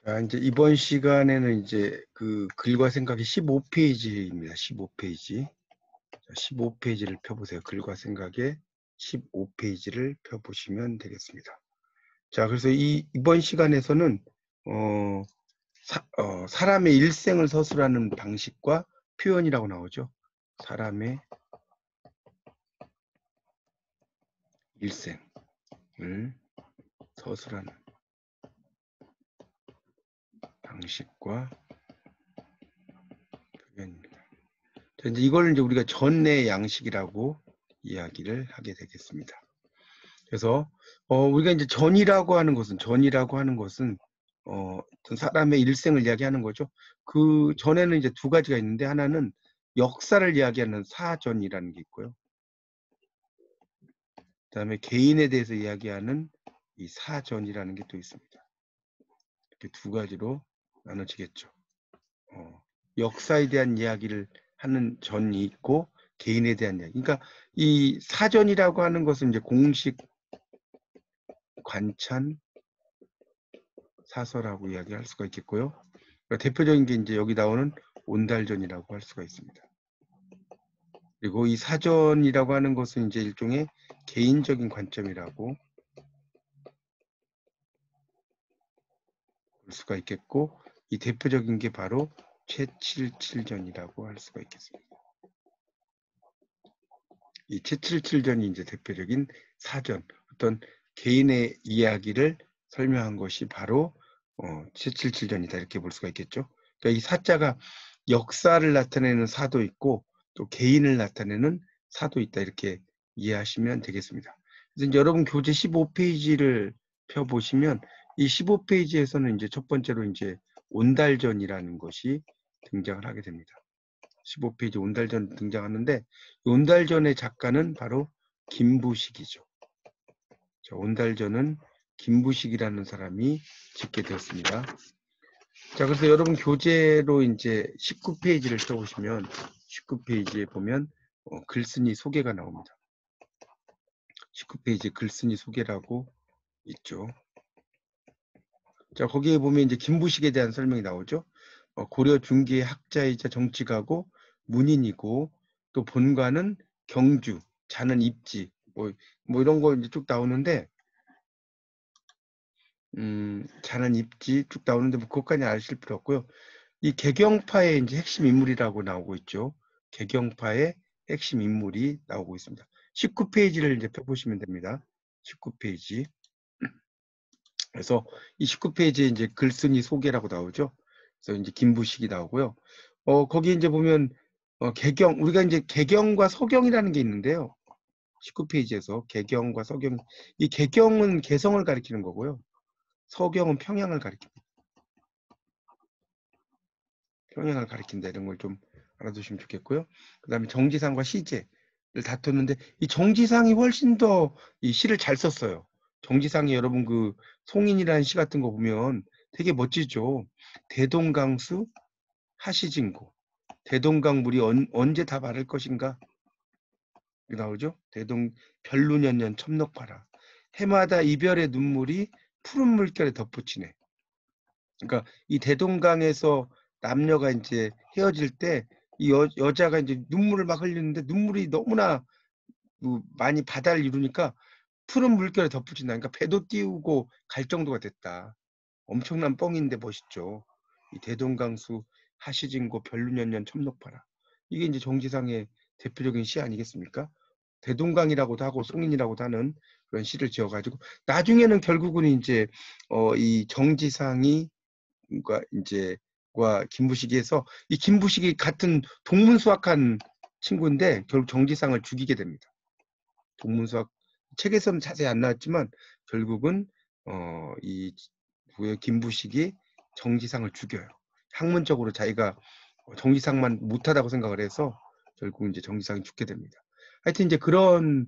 자, 이제 이번 시간에는 이제 그 글과 생각이 15페이지입니다. 15페이지. 15페이지를 펴보세요. 글과 생각의 15페이지를 펴보시면 되겠습니다. 자, 그래서 이번 시간에서는 사람의 일생을 서술하는 방식과 표현이라고 나오죠. 사람의 일생을 서술하는 방식과 표현입니다. 자, 이제 이걸 이제 우리가 전의 양식이라고 이야기를 하게 되겠습니다. 그래서 우리가 이제 전이라고 하는 것은 어떤 사람의 일생을 이야기하는 거죠. 그 전에는 이제 두 가지가 있는데, 하나는 역사를 이야기하는 사전이라는 게 있고요. 그다음에 개인에 대해서 이야기하는 이 사전이라는 게 또 있습니다. 이렇게 두 가지로 나눠지겠죠. 역사에 대한 이야기를 하는 전이 있고 개인에 대한 이야기. 그러니까 이 사전이라고 하는 것은 이제 공식, 관찬, 사서라고 이야기할 수가 있겠고요. 그러니까 대표적인 게 이제 여기 나오는 온달전이라고 할 수가 있습니다. 그리고 이 사전이라고 하는 것은 이제 일종의 개인적인 관점이라고 볼 수가 있겠고, 이 대표적인 게 바로 최칠칠전이라고 할 수가 있겠습니다. 이 최칠칠전이 이제 대표적인 사전, 어떤 개인의 이야기를 설명한 것이 바로 최칠칠전이다, 이렇게 볼 수가 있겠죠. 그러니까 이 사자가 역사를 나타내는 사도 있고 또 개인을 나타내는 사도 있다, 이렇게 이해하시면 되겠습니다. 그래서 이제 여러분 교재 15페이지를 펴보시면 이 15페이지에서는 이제 첫 번째로 이제 온달전이라는 것이 등장을 하게 됩니다. 15페이지 온달전 등장하는데, 온달전의 작가는 바로 김부식이죠. 자, 온달전은 김부식이라는 사람이 짓게 되었습니다. 자, 그래서 여러분 교재로 이제 19페이지를 써보시면 19페이지에 보면 글쓴이 소개가 나옵니다. 19페이지 글쓴이 소개라고 있죠. 자, 거기에 보면 이제 김부식에 대한 설명이 나오죠. 고려 중기의 학자이자 정치가고 문인이고, 또 본관은 경주, 자는 입지, 뭐 이런 거 이제 쭉 나오는데, 자는 입지 쭉 나오는데 뭐 그것까지 아실 필요 없고요. 이 개경파의 이제 핵심 인물이라고 나오고 있죠. 개경파의 핵심 인물이 나오고 있습니다. 19페이지를 이제 펴보시면 됩니다. 19페이지. 그래서 이 19페이지에 이제 글쓴이 소개라고 나오죠. 그래서 이제 김부식이 나오고요. 거기 이제 보면 우리가 이제 개경과 서경이라는 게 있는데요. 19페이지에서 개경과 서경, 이 개경은 개성을 가리키는 거고요. 서경은 평양을 가리킵니다. 평양을 가리킨다, 이런 걸 좀 알아두시면 좋겠고요. 그 다음에 정지상과 시제를 다퉜는데, 이 정지상이 훨씬 더 이 시를 잘 썼어요. 정지상이 여러분 그 송인이라는 시 같은 거 보면 되게 멋지죠. 대동강수 하시진고, 대동강 물이 언제 다 마를 것인가, 나오죠. 별루년년 첨넉파라, 해마다 이별의 눈물이 푸른 물결에 덧붙이네. 그러니까 이 대동강에서 남녀가 이제 헤어질 때 이 여자가 이제 눈물을 막 흘리는데, 눈물이 너무나 많이 바다를 이루니까 푸른 물결에 덧붙인다. 그러니까 배도 띄우고 갈 정도가 됐다. 엄청난 뻥인데 멋있죠. 이 대동강수 하시진고 별루년년 첨넉파라. 이게 이제 정지상의 대표적인 시 아니겠습니까? 대동강이라고도 하고 송인이라고도 하는 그런 시를 지어가지고, 나중에는 결국은 이제 이 정지상이 이제 과 김부식이에서, 이 김부식이 같은 동문수학한 친구인데 결국 정지상을 죽이게 됩니다. 동문수학 책에서는 자세히 안 나왔지만 결국은 이 김부식이 정지상을 죽여요. 학문적으로 자기가 정지상만 못하다고 생각을 해서 결국 이제 정지상이 죽게 됩니다. 하여튼 이제 그런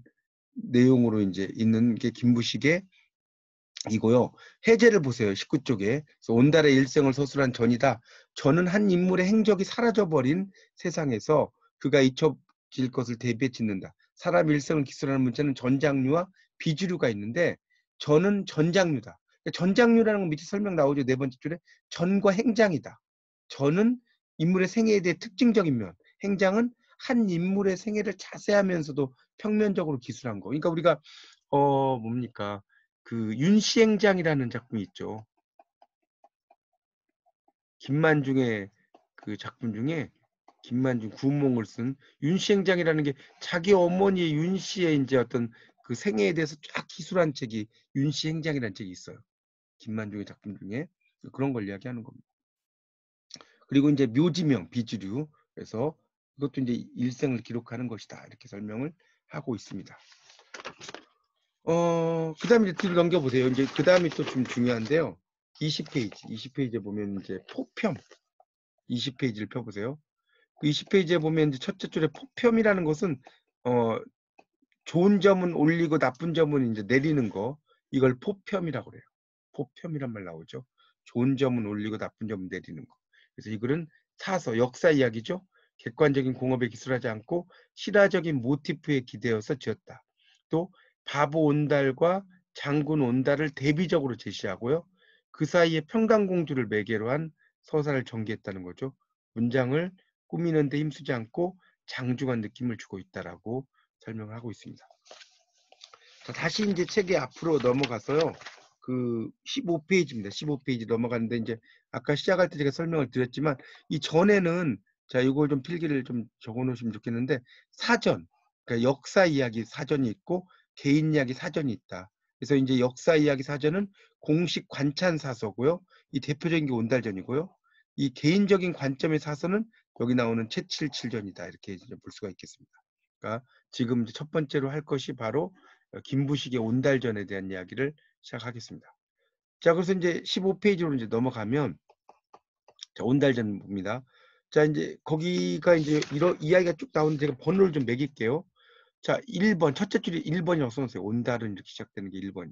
내용으로 이제 있는 게 김부식의 이고요. 해제를 보세요. 19쪽에. 온달의 일생을 서술한 전이다. 전은 한 인물의 행적이 사라져버린 세상에서 그가 잊혀질 것을 대비해 짓는다. 사람 일생을 기술하는 문제는 전장류와 비주류가 있는데, 전은 전장류다. 전장류라는 건 밑에 설명 나오죠. 네 번째 줄에 전과 행장이다. 전은 인물의 생애에 대해 특징적인 면, 행장은 한 인물의 생애를 자세하면서도 평면적으로 기술한 거. 그러니까 우리가 뭡니까? 그 윤시행장이라는 작품이 있죠. 김만중의 그 작품 중에 김만중 구운몽을 쓴 윤시행장이라는 게 자기 어머니 윤씨의 이제 어떤 그 생애에 대해서 쫙 기술한 책이 윤시행장이라는 책이 있어요. 김만중의 작품 중에 그런 걸 이야기하는 겁니다. 그리고 이제 묘지명 비주류 그래서 이것도 이제 일생을 기록하는 것이다 이렇게 설명을 하고 있습니다. 그다음에 이제 뒤로 넘겨보세요. 이제 그다음이 또 좀 중요한데요. 20페이지에 보면 이제 포평 20페이지를 펴보세요. 그 20페이지에 보면 이제 첫째 줄에 포평이라는 것은 좋은 점은 올리고 나쁜 점은 이제 내리는 거 이걸 포평이라고 그래요. 포평이란 말 나오죠. 좋은 점은 올리고 나쁜 점은 내리는 거. 그래서 이글은 사서 역사 이야기죠. 객관적인 공업에 기술하지 않고 실화적인 모티프에 기대어서 지었다. 또 바보 온달과 장군 온달을 대비적으로 제시하고요. 그 사이에 평강공주를 매개로 한 서사를 전개했다는 거죠. 문장을 꾸미는 데 힘쓰지 않고 장중한 느낌을 주고 있다라고 설명을 하고 있습니다. 자, 다시 이제 책의 앞으로 넘어가서요. 그 15페이지입니다. 15페이지 넘어가는데 이제 아까 시작할 때 제가 설명을 드렸지만 이 전에는 자 이걸 좀 필기를 좀 적어 놓으시면 좋겠는데 사전, 그러니까 역사 이야기 사전이 있고 개인 이야기 사전이 있다. 그래서 이제 역사 이야기 사전은 공식 관찬 사서고요. 이 대표적인 게 온달전이고요. 이 개인적인 관점의 사서는 여기 나오는 채칠칠전이다. 이렇게 이제 볼 수가 있겠습니다. 그러니까 지금 이제 첫 번째로 할 것이 바로 김부식의 온달전에 대한 이야기를 시작하겠습니다. 자, 그래서 이제 15페이지로 이제 넘어가면 자, 온달전 봅니다. 자, 이제 거기가 이제 이런 이야기가 쭉 나오는데 제가 번호를 좀 매길게요. 자, 1번 첫째 줄이 1번이라고 써놓으세요. 온달은 이렇게 시작되는 게 1번.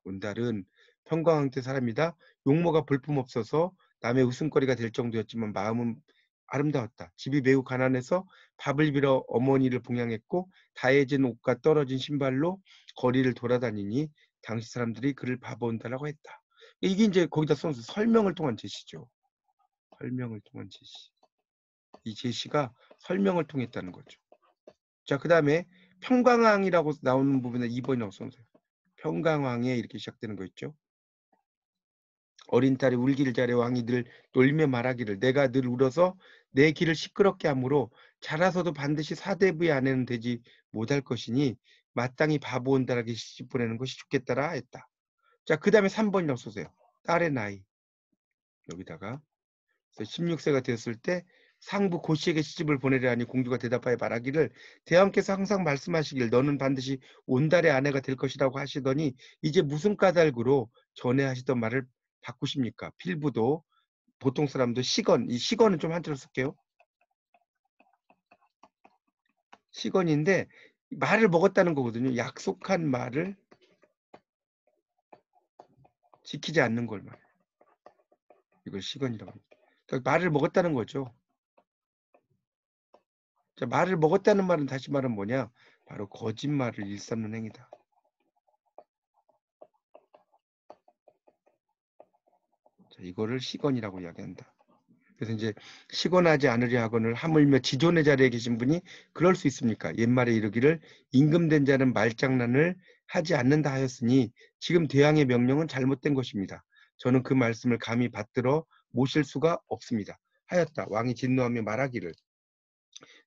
온달은 평광왕 때 사람이다. 용모가 볼품없어서 남의 웃음거리가 될 정도였지만 마음은 아름다웠다. 집이 매우 가난해서 밥을 빌어 어머니를 봉양했고 다해진 옷과 떨어진 신발로 거리를 돌아다니니 당시 사람들이 그를 바본다라고 했다. 이게 이제 거기다 써서 설명을 통한 제시죠. 설명을 통한 제시. 이 제시가 설명을 통했다는 거죠. 자, 그 다음에 평광왕이라고 나오는 부분에 2번이라고 써놓으세요. 평강왕에 이렇게 시작되는 거 있죠. 어린 딸이 울기를 잘해 왕이 늘 놀며 말하기를 내가 늘 울어서 내 귀를 시끄럽게 하므로 자라서도 반드시 사대부의 아내는 되지 못할 것이니 마땅히 바보 온달에게 시집 보내는 것이 좋겠다라 했다. 자, 그 다음에 3번이라고 써세요. 딸의 나이 여기다가 16세가 되었을 때 상부 고씨에게 시집을 보내려 하니 공주가 대답하여 말하기를 대왕께서 항상 말씀하시길 너는 반드시 온달의 아내가 될 것이라고 하시더니 이제 무슨 까닭으로 전에 하시던 말을 바꾸십니까? 필부도 보통 사람도 시건, 이 시건은 좀 한자로 쓸게요. 시건인데 말을 먹었다는 거거든요. 약속한 말을 지키지 않는 걸 말해요. 이걸 시건이라고 합니다. 그러니까 말을 먹었다는 거죠. 자, 말을 먹었다는 말은 다시 말은 뭐냐? 바로 거짓말을 일삼는 행위다. 자, 이거를 시건이라고 이야기한다. 그래서 이제 시건하지 않으려 하거늘 하물며 지존의 자리에 계신 분이 그럴 수 있습니까? 옛말에 이르기를 임금된 자는 말장난을 하지 않는다 하였으니 지금 대왕의 명령은 잘못된 것입니다. 저는 그 말씀을 감히 받들어 모실 수가 없습니다. 하였다. 왕이 진노하며 말하기를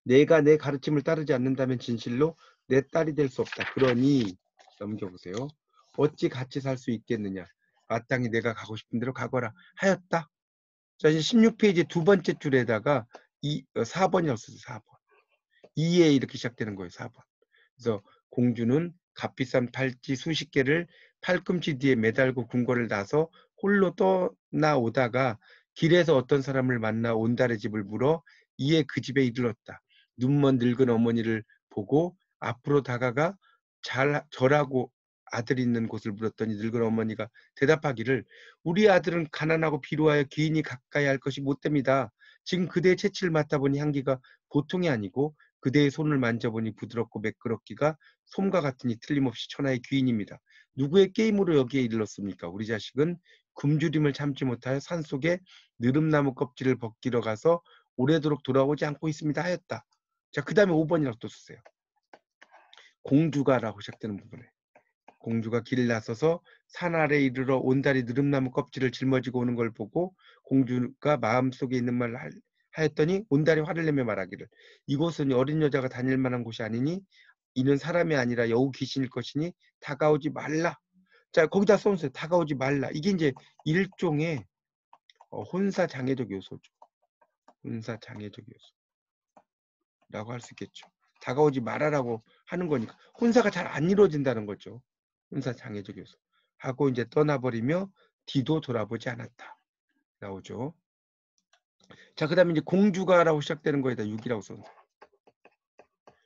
내가 내 가르침을 따르지 않는다면 진실로 내 딸이 될 수 없다. 그러니 넘겨보세요. 어찌 같이 살 수 있겠느냐. 마땅히 내가 가고 싶은 대로 가거라 하였다. 자, 이제 16페이지 두 번째 줄에다가 4번이라고 써요. 4번. 2에 이렇게 시작되는 거예요. 4번. 그래서 공주는 값비싼 팔찌 수십 개를 팔꿈치 뒤에 매달고 궁궐을 나서 홀로 떠나오다가 길에서 어떤 사람을 만나 온달의 집을 물어 이에 그 집에 이르렀다. 눈먼 늙은 어머니를 보고 앞으로 다가가 저라고 아들 있는 곳을 물었더니 늙은 어머니가 대답하기를 우리 아들은 가난하고 비루하여 기인이 가까이 할 것이 못됩니다. 지금 그대의 채취를 맡아보니 향기가 보통이 아니고 그대의 손을 만져보니 부드럽고 매끄럽기가 솜과 같으니 틀림없이 천하의 귀인입니다. 누구의 게임으로 여기에 이르렀습니까? 우리 자식은 굶주림을 참지 못하여 산속에 느릅나무 껍질을 벗기러 가서 오래도록 돌아오지 않고 있습니다 하였다. 자, 그 다음에 5번이라고 또 쓰세요. 공주가라고 시작되는 부분에 공주가 길을 나서서 산 아래 이르러 온달이 느릅나무 껍질을 짊어지고 오는 걸 보고 공주가 마음속에 있는 말을 하였더니 온달이 화를 내며 말하기를 이곳은 어린 여자가 다닐 만한 곳이 아니니 이는 사람이 아니라 여우 귀신일 것이니 다가오지 말라. 자, 거기다 써놓으세요. 다가오지 말라. 이게 이제 일종의 혼사장애적 요소죠. 혼사장애적 요소라고 할 수 있겠죠. 다가오지 말아라고 하는 거니까 혼사가 잘 안 이루어진다는 거죠. 혼사장애적 요소. 하고 이제 떠나버리며 뒤도 돌아보지 않았다. 나오죠. 자, 그 다음에 이제 공주가라고 시작되는 거에다 6이라고 썼는데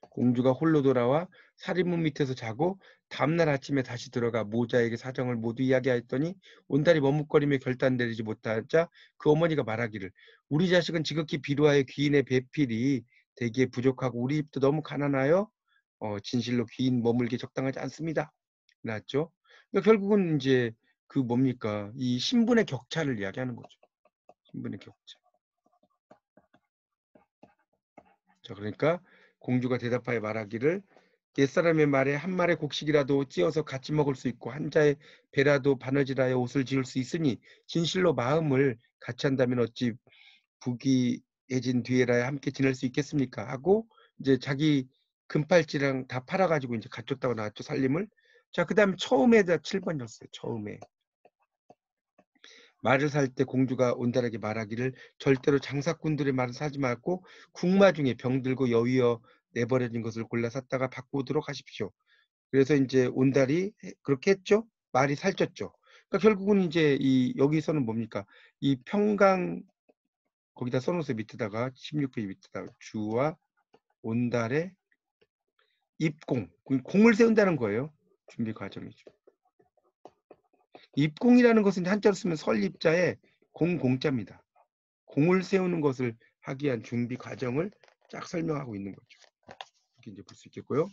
공주가 홀로 돌아와 살인문 밑에서 자고 다음날 아침에 다시 들어가 모자에게 사정을 모두 이야기하였더니 온달이 머뭇거리며 결단 내리지 못하자 그 어머니가 말하기를 우리 자식은 지극히 비루하여 귀인의 배필이 되기에 부족하고 우리 집도 너무 가난하여 진실로 귀인 머물기 적당하지 않습니다. 나왔죠. 그러니까 결국은 이제 그 뭡니까 이 신분의 격차를 이야기하는 거죠. 신분의 격차. 자, 그러니까 공주가 대답하여 말하기를 옛사람의 말에 한 말의 곡식이라도 찧어서 같이 먹을 수 있고 한 자의 배라도 바느질하여 옷을 지을 수 있으니 진실로 마음을 같이 한다면 어찌 부귀해진 뒤에라야 함께 지낼 수 있겠습니까? 하고 이제 자기 금팔찌랑 다 팔아가지고 이제 갖췄다고 나왔죠, 살림을. 자, 그 다음에 처음에다 7번이었어요. 처음에. 말을 살 때 공주가 온달에게 말하기를 절대로 장사꾼들의 말을 사지 말고 국마 중에 병들고 여위어 내버려진 것을 골라 샀다가 바꾸도록 하십시오. 그래서 이제 온달이 그렇게 했죠. 말이 살쪘죠. 그러니까 결국은 이제 이 여기서는 뭡니까? 이 평강 거기다 써놓으세요. 밑에다가 16페이지 밑에다가 주와 온달의 입공 공을 세운다는 거예요. 준비 과정이죠. 입공이라는 것은 한자로 쓰면 설입자에 공자입니다. 공을 세우는 것을 하기 위한 준비 과정을 쫙 설명하고 있는 거죠. 이렇게 이제 볼 수 있겠고요.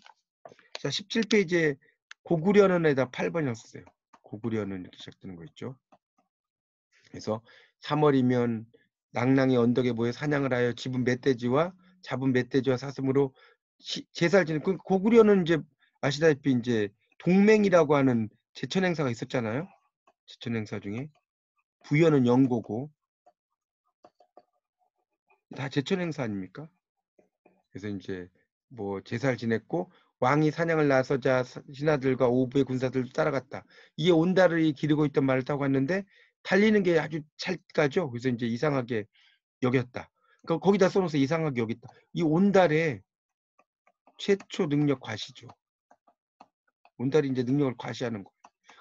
자, 17페이지에 고구려는에다 8번이었어요. 고구려는 이렇게 시작되는 거 있죠. 그래서 3월이면 낭랑이 언덕에 모여 사냥을 하여 잡은 멧돼지와 사슴으로 제사를 지내는 그 고구려는 이제 아시다시피 이제 동맹이라고 하는 제천 행사가 있었잖아요. 제천 행사 중에 부여는 영고고 다 제천 행사 아닙니까? 그래서 이제 뭐 제사를 지냈고 왕이 사냥을 나서자 신하들과 오부의 군사들 따라갔다. 이에 온달을 기르고 있던 말을 타고 갔는데 달리는 게 아주 잘 가죠. 그래서 이제 이상하게 여겼다. 그러니까 거기다 써놓으서 이상하게 여겼다. 이 온달의 최초 능력 과시죠. 온달이 이제 능력을 과시하는 거.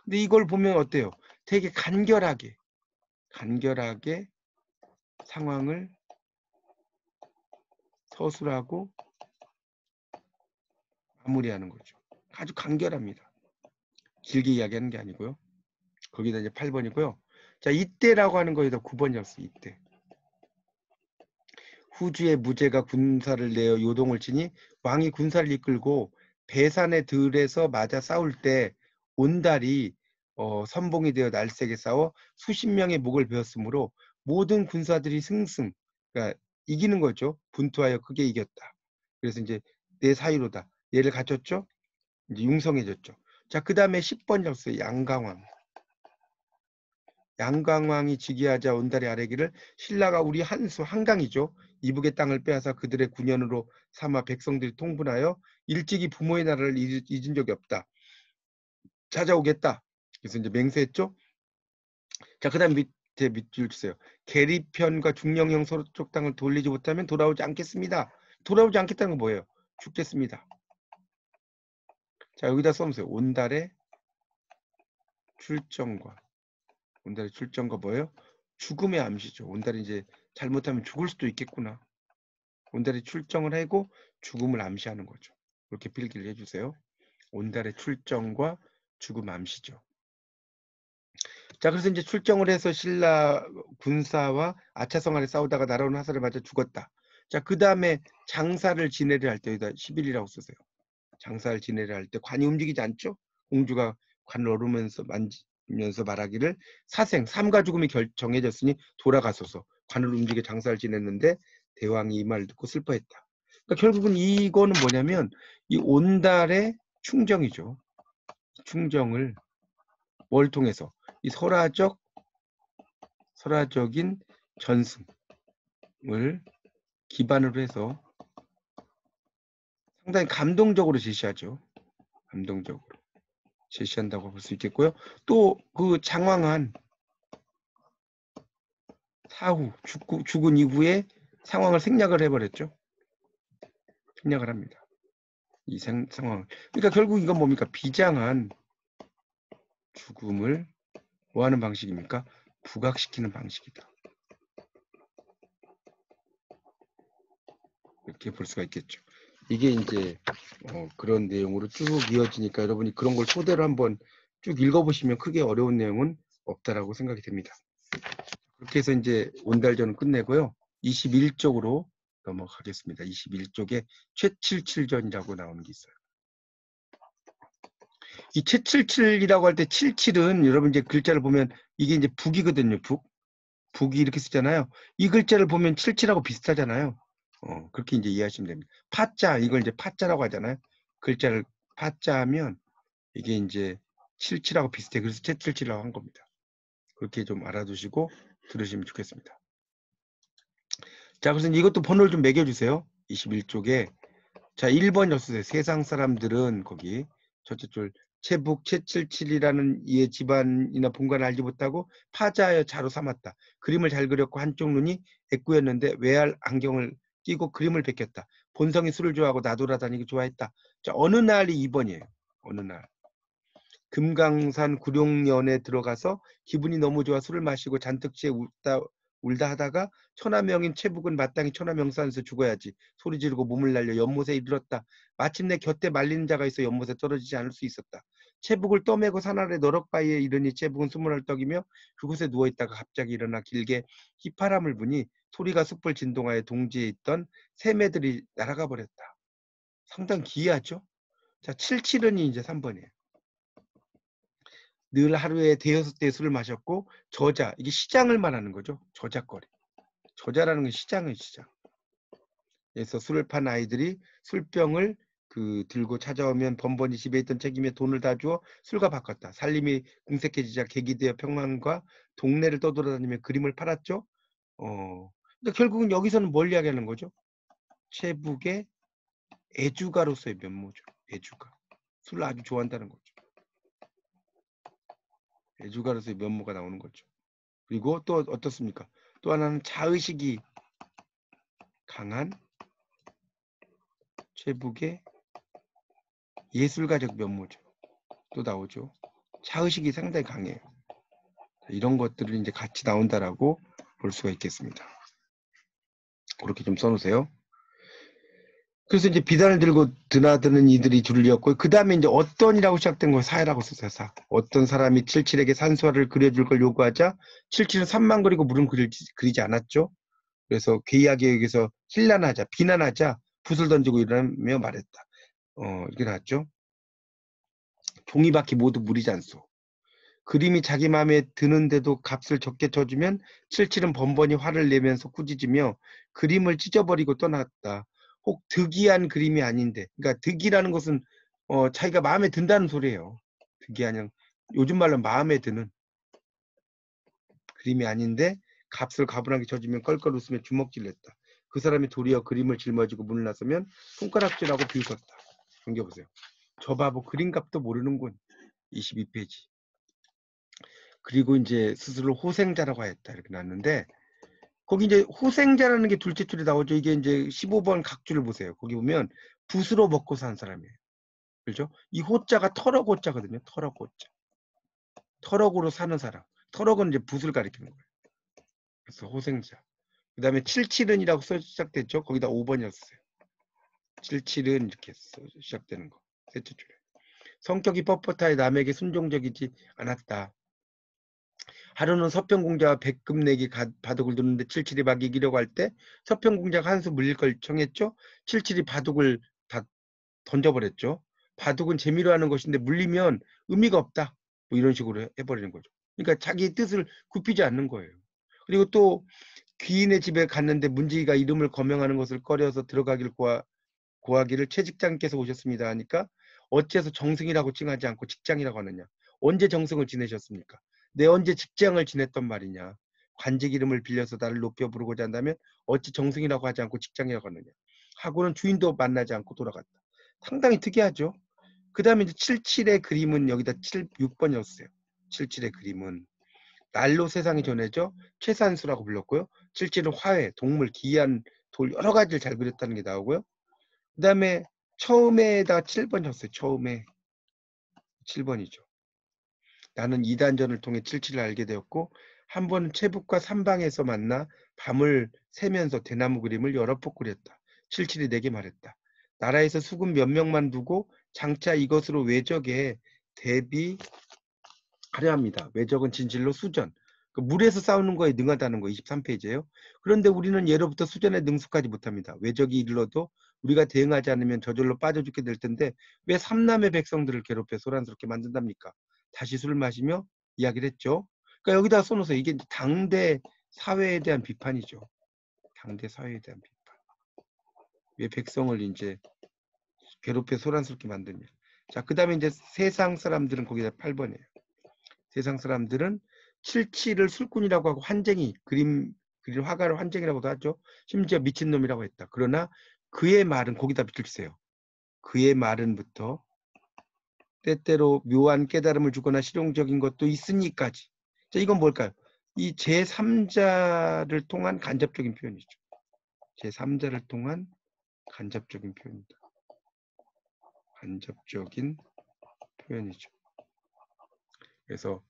근데 이걸 보면 어때요? 되게 간결하게 상황을 서술하고 마무리하는 거죠. 아주 간결합니다. 길게 이야기하는 게 아니고요. 거기다 이제 8번이고요. 자, 이때라고 하는 거에다 9번이었어요. 이때. 후주의 무제가 군사를 내어 요동을 치니 왕이 군사를 이끌고 배산의 들에서 맞아 싸울 때 온달이 선봉이 되어 날쌔게 싸워 수십 명의 목을 베었으므로 모든 군사들이 승승, 그러니까 이기는 거죠. 분투하여 크게 이겼다. 그래서 이제 내 사이로다. 얘를 갖췄죠. 이제 융성해졌죠. 자, 그 다음에 10번이었어요. 양강왕. 양강왕이 즉위하자 온달이 아뢰기를 신라가 우리 한수 한강이죠. 이북의 땅을 빼앗아 그들의 군현으로 삼아 백성들이 통분하여 일찍이 부모의 나라를 잊은 적이 없다. 찾아오겠다. 그래서 이제 맹세했죠. 자, 그 다음 밑에 밑줄 주세요. 계리편과 중령형 서쪽 땅을 돌리지 못하면 돌아오지 않겠습니다. 돌아오지 않겠다는 건 뭐예요? 죽겠습니다. 자, 여기다 써놓으세요. 온달의 출정과 뭐예요? 죽음의 암시죠. 온달이 이제 잘못하면 죽을 수도 있겠구나. 온달이 출정을 하고 죽음을 암시하는 거죠. 이렇게 필기를 해주세요. 온달의 출정과 죽음 암시죠. 자, 그래서 이제 출정을 해서 신라 군사와 아차성 아래 싸우다가 날아오는 화살을 맞아 죽었다. 자, 그 다음에 장사를 지내려 할 때 여기다 11이라고 쓰세요. 장사를 지내려 할 때 관이 움직이지 않죠? 공주가 관을 오르면서 만지면서 말하기를 사생, 삶과 죽음이 정해졌으니 돌아가소서. 관을 움직여 장사를 지냈는데 대왕이 이 말을 듣고 슬퍼했다. 그러니까 결국은 이거는 뭐냐면 이 온달의 충정이죠. 충정을 뭘 통해서 이 설화적인 전승을 기반으로 해서 상당히 감동적으로 제시하죠. 감동적으로 제시한다고 볼 수 있겠고요. 또 그 장황한 사후 죽은 이후에 상황을 생략을 해버렸죠. 생략을 합니다. 이 상황. 그러니까 결국 이건 뭡니까? 비장한 죽음을 뭐 하는 방식입니까? 부각시키는 방식이다. 이렇게 볼 수가 있겠죠. 이게 이제 그런 내용으로 쭉 이어지니까 여러분이 그런 걸 토대로 한번 쭉 읽어보시면 크게 어려운 내용은 없다라고 생각이 됩니다. 그렇게 해서 이제 온달전은 끝내고요. 21쪽으로 넘어가겠습니다. 21쪽에 최77전이라고 나오는 게 있어요. 이 최77이라고 할 때 77은 여러분 이제 글자를 보면 이게 이제 북이거든요. 북이 이렇게 쓰잖아요. 이 글자를 보면 77하고 비슷하잖아요. 그렇게 이제 이해하시면 됩니다. 파자, 이걸 이제 파자라고 하잖아요. 글자를 파자하면 이게 이제 77하고 비슷해. 그래서 최77이라고 한 겁니다. 그렇게 좀 알아두시고 들으시면 좋겠습니다. 자, 그래서 이것도 번호를 좀 매겨주세요. 21쪽에. 자, 1번 였어요. 세상 사람들은 거기 첫째 줄 최북 최77이라는 이의 집안이나 본관을 알지 못하고 파자하여 자로 삼았다. 그림을 잘 그렸고 한쪽 눈이 애꾸였는데 외알 안경을 끼고 그림을 베꼈다. 본성이 술을 좋아하고 나돌아다니기 좋아했다. 자, 어느 날이 2번이에요. 어느 날. 금강산 구룡연에 들어가서 기분이 너무 좋아 술을 마시고 잔뜩 취해 울다 하다가 천하명인 최북은 마땅히 천하명산에서 죽어야지 소리 지르고 몸을 날려 연못에 이르렀다. 마침내 곁에 말리는 자가 있어 연못에 떨어지지 않을 수 있었다. 최북을 떠매고 산 아래 너럭바위에 이르니 최북은 숨을 헐떡이며 그곳에 누워있다가 갑자기 일어나 길게 휘파람을 부니 소리가 숲을 진동하여 동지에 있던 새매들이 날아가 버렸다. 상당히 기이하죠? 자, 77은 이제 3번이에요. 늘 하루에 대여섯 대 술을 마셨고 저자, 이게 시장을 말하는 거죠. 저작거리. 저자라는 건 시장은 시장. 그래서 술을 판 아이들이 술병을 들고 찾아오면 번번이 집에 있던 책임에 돈을 다 주어 술과 바꿨다. 살림이 궁색해지자 계기 되어 평안과 동네를 떠돌아다니며 그림을 팔았죠. 그러니까 결국은 여기서는 뭘 이야기하는 거죠? 최북의 애주가로서의 면모죠. 애주가. 술을 아주 좋아한다는 거죠. 애주가로서의 면모가 나오는 거죠. 그리고 또 어떻습니까? 또 하나는 자의식이 강한 최북의 예술가적 면모죠. 또 나오죠. 자의식이 상당히 강해요. 이런 것들을 이제 같이 나온다라고 볼 수가 있겠습니다. 그렇게 좀 써놓으세요. 그래서 이제 비단을 들고 드나드는 이들이 줄을 이었고 그 다음에 이제 어떤이라고 시작된 거 사야라고 썼어요. 사. 어떤 사람이 77에게 산수화를 그려줄 걸 요구하자 77은 산만 그리고 물은 그리지 않았죠. 그래서 괴이하게 여기서 힐난하자, 비난하자 붓을 던지고 이러며 말했다. 이렇게 나왔죠. 종이바퀴 모두 물이지 않소. 그림이 자기 마음에 드는데도 값을 적게 쳐주면 77은 번번이 화를 내면서 꾸짖으며 그림을 찢어버리고 떠났다. 혹 득이한 그림이 아닌데, 그러니까 득이라는 것은 자기가 마음에 든다는 소리예요. 득이 아니라 요즘 말로 마음에 드는 그림이 아닌데 값을 가분하게 쳐주면 껄껄 웃으며 주먹질냈다. 그 사람이 도리어 그림을 짊어지고 문을 나서면 손가락질하고 비웃었다. 넘겨보세요. 저 바보 그림값도 모르는군. 22페이지. 그리고 이제 스스로 호생자라고 했다. 이렇게 나왔는데 거기 이제 호생자라는 게 둘째 줄에 나오죠. 이게 이제 15번 각줄을 보세요. 거기 보면 붓으로 먹고 사는 사람이에요. 그렇죠? 이 호자가 터럭 호자거든요. 터럭 호자. 터럭으로 사는 사람. 터럭은 이제 붓을 가리키는 거예요. 그래서 호생자. 그 다음에 77은이라고 써 시작됐죠. 거기다 5번이었어요. 77은 이렇게 시작되는 거. 셋째 줄에. 성격이 뻣뻣하여 남에게 순종적이지 않았다. 하루는 서평공자와 백금 내기 바둑을 두는데 칠칠이 막 이기려고 할 때 서평공자가 한 수 물릴 걸 청했죠. 칠칠이 바둑을 다 던져버렸죠. 바둑은 재미로 하는 것인데 물리면 의미가 없다. 뭐 이런 식으로 해버리는 거죠. 그러니까 자기 뜻을 굽히지 않는 거예요. 그리고 또 귀인의 집에 갔는데 문지기가 이름을 거명하는 것을 꺼려서 들어가기를 고하기를 최 직장께서 오셨습니다 하니까 어째서 정승이라고 칭하지 않고 직장이라고 하느냐. 언제 정승을 지내셨습니까? 내 언제 직장을 지냈단 말이냐. 관직 이름을 빌려서 나를 높여 부르고자 한다면 어찌 정승이라고 하지 않고 직장이라고 하느냐. 하고는 주인도 만나지 않고 돌아갔다. 상당히 특이하죠. 그 다음에 이제 77의 그림은 여기다 6번이었어요. 77의 그림은 날로 세상이 전해져 최산수라고 불렀고요. 77은 화훼, 동물, 기이한 돌 여러 가지를 잘 그렸다는 게 나오고요. 그 다음에 처음에다가 7번 줬어요. 처음에 7번이죠. 나는 이단전을 통해 77을 알게 되었고 한 번은 최북과 삼방에서 만나 밤을 새면서 대나무 그림을 여러 폭 그렸다. 77이 내게 말했다. 나라에서 수군 몇 명만 두고 장차 이것으로 외적에 대비하려 합니다. 외적은 진실로 수전. 그 물에서 싸우는 거에 능하다는 거 23페이지예요. 그런데 우리는 예로부터 수전에 능숙하지 못합니다. 외적이 이르러도 우리가 대응하지 않으면 저절로 빠져 죽게 될 텐데 왜 삼남의 백성들을 괴롭혀 소란스럽게 만든답니까? 다시 술을 마시며 이야기를 했죠. 그러니까 여기다 써놓으세요. 이게 당대 사회에 대한 비판이죠. 당대 사회에 대한 비판. 왜 백성을 이제 괴롭혀 소란스럽게 만드냐. 자, 그 다음에 이제 세상 사람들은 거기다 8번이에요. 세상 사람들은 77을 술꾼이라고 하고 환쟁이 그림 화가를 환쟁이라고도 하죠. 심지어 미친놈이라고 했다. 그러나 그의 말은 거기다 붙여주세요. 그의 말은부터 때때로 묘한 깨달음을 주거나 실용적인 것도 있으니까지. 자, 이건 뭘까요? 이 제3자를 통한 간접적인 표현이죠. 제3자를 통한 간접적인 표현이다. 간접적인 표현이죠. 그래서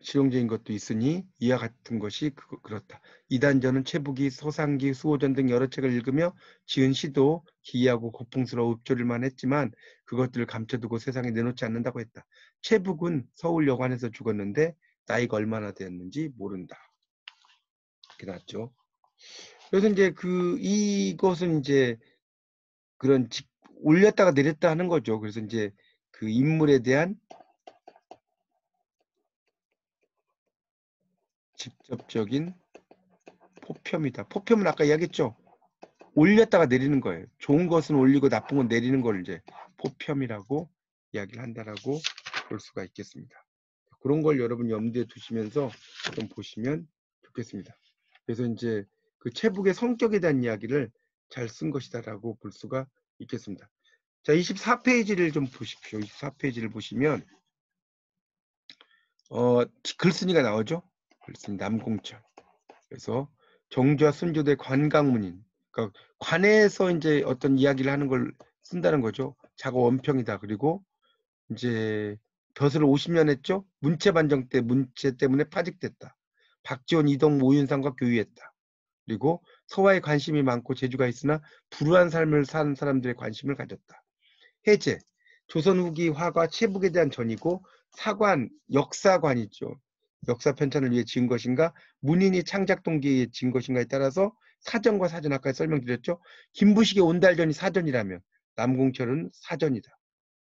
실용적인 것도 있으니 이와 같은 것이 그렇다. 이단전은 최북이 소상기, 수호전 등 여러 책을 읽으며 지은 시도 기이하고 고풍스러워 읊조릴만 했지만 그것들을 감춰두고 세상에 내놓지 않는다고 했다. 최북은 서울 여관에서 죽었는데 나이가 얼마나 되었는지 모른다. 이렇게 나왔죠. 그래서 이제 이것은 이제 그런 올렸다가 내렸다 하는 거죠. 그래서 이제 그 인물에 대한 직접적인 포편이다. 포편은 아까 이야기했죠. 올렸다가 내리는 거예요. 좋은 것은 올리고 나쁜 건 내리는 걸 이제 포편이라고 이야기를 한다라고 볼 수가 있겠습니다. 그런 걸 여러분 염두에 두시면서 좀 보시면 좋겠습니다. 그래서 이제 그 최북의 성격에 대한 이야기를 잘 쓴 것이다라고 볼 수가 있겠습니다. 자, 24페이지를 좀 보십시오. 24페이지를 보시면 글쓴이가 나오죠. 글쓴이 남공철. 그래서 정조와 순조대 관강문인. 그러니까 관에서 이제 어떤 이야기를 하는 걸 쓴다는 거죠. 자고 원평이다. 그리고 이제 벼슬을 50년 했죠. 문체 반정 때 문체 때문에 파직됐다. 박지원, 이동, 오윤상과 교유했다. 그리고 서화에 관심이 많고 재주가 있으나 불우한 삶을 사는 사람들의 관심을 가졌다. 해제, 조선 후기 화가 최북에 대한 전이고 사관, 역사관이죠. 역사 편찬을 위해 지은 것인가 문인이 창작 동기에 의해 지은 것인가에 따라서 사전과 사전 아까 설명드렸죠. 김부식의 온달전이 사전이라면 남공철은 사전이다.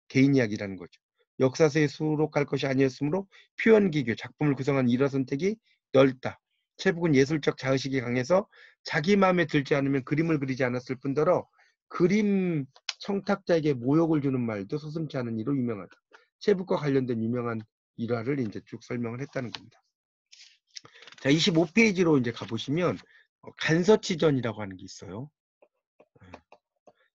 개인 이야기라는 거죠. 역사서에 수록할 것이 아니었으므로 표현기교, 작품을 구성한 일화 선택이 넓다. 최북은 예술적 자의식이 강해서 자기 마음에 들지 않으면 그림을 그리지 않았을 뿐더러 그림 청탁자에게 모욕을 주는 말도 서슴지 않은 이로 유명하다. 최북과 관련된 유명한 일화를 이제 쭉 설명을 했다는 겁니다. 자, 25페이지로 이제 가보시면 간서치전이라고 하는 게 있어요.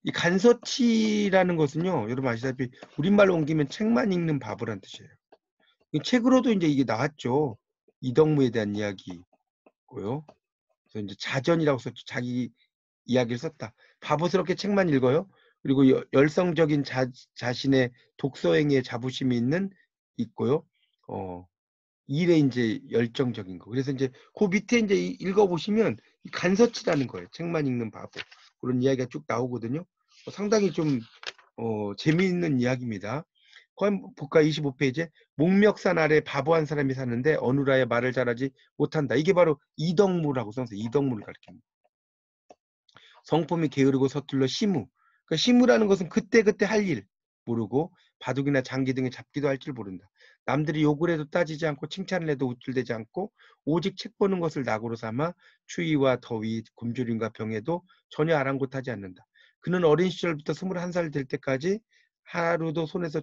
이 간서치라는 것은요, 여러분 아시다시피 우리말로 옮기면 책만 읽는 바보란 뜻이에요. 이 책으로도 이제 이게 나왔죠. 이덕무에 대한 이야기고요. 그래서 이제 자전이라고 썼죠. 자기 이야기를 썼다. 바보스럽게 책만 읽어요. 그리고 열성적인 자신의 독서행위에 자부심이 있고요. 일에 이제 열정적인 거. 그래서 이제 그 밑에 이제 읽어보시면 간서치라는 거예요. 책만 읽는 바보. 그런 이야기가 쭉 나오거든요. 상당히 좀 재미있는 이야기입니다. 볼까 25페이지에 목멱산 아래 바보 한 사람이 사는데 어느라에 말을 잘하지 못한다. 이게 바로 이덕무라고 써서 이덕무를 가리킵니다. 성품이 게으르고 서툴러 시무. 그러니까 시무라는 것은 그때그때 할 일 모르고 바둑이나 장기 등에 잡기도 할 줄 모른다. 남들이 욕을 해도 따지지 않고 칭찬을 해도 우쭐대지 않고 오직 책 보는 것을 낙으로 삼아 추위와 더위, 굶주림과 병에도 전혀 아랑곳하지 않는다. 그는 어린 시절부터 21살 될 때까지 하루도 손에서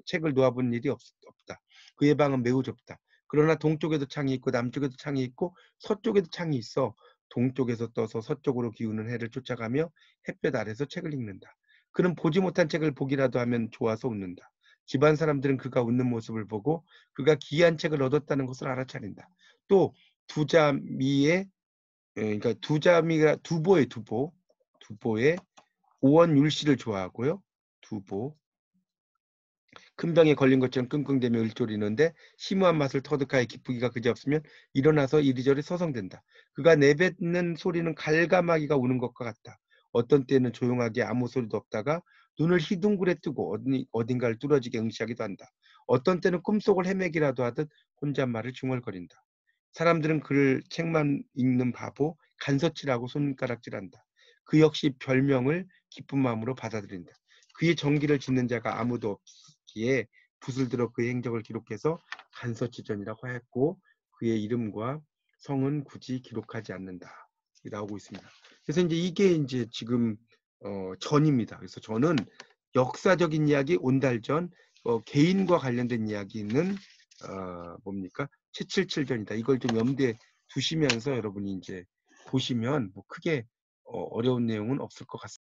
책을 놓아본 일이 없다. 그의 방은 매우 좁다. 그러나 동쪽에도 창이 있고 남쪽에도 창이 있고 서쪽에도 창이 있어 동쪽에서 떠서 서쪽으로 기우는 해를 쫓아가며 햇볕 아래서 책을 읽는다. 그는 보지 못한 책을 보기라도 하면 좋아서 웃는다. 집안 사람들은 그가 웃는 모습을 보고 그가 귀한 책을 얻었다는 것을 알아차린다. 또 두자미의 그러니까 두자미가 두보의 오원율씨를 좋아하고요. 두보 큰 병에 걸린 것처럼 끙끙대며 을조리는데 심오한 맛을 터득하여 기쁘기가 그지없으면 일어나서 이리저리 서성댄다. 그가 내뱉는 소리는 갈가마귀가 우는 것과 같다. 어떤 때는 조용하게 아무 소리도 없다가 눈을 희둥그레 뜨고 어딘가를 뚫어지게 응시하기도 한다. 어떤 때는 꿈속을 헤매기라도 하듯 혼잣말을 중얼거린다. 사람들은 그를 책만 읽는 바보, 간서치라고 손가락질한다. 그 역시 별명을 기쁜 마음으로 받아들인다. 그의 정기를 짓는 자가 아무도 없기에 붓을 들어 그의 행적을 기록해서 간서치전이라고 하였고 그의 이름과 성은 굳이 기록하지 않는다. 나오고 있습니다. 그래서 이제 이게 이제 지금 전입니다. 그래서 저는 역사적인 이야기 온달전, 개인과 관련된 이야기는 뭡니까? 777전이다. 이걸 좀 염두에 두시면서 여러분이 이제 보시면 뭐 크게 어려운 내용은 없을 것 같습니다.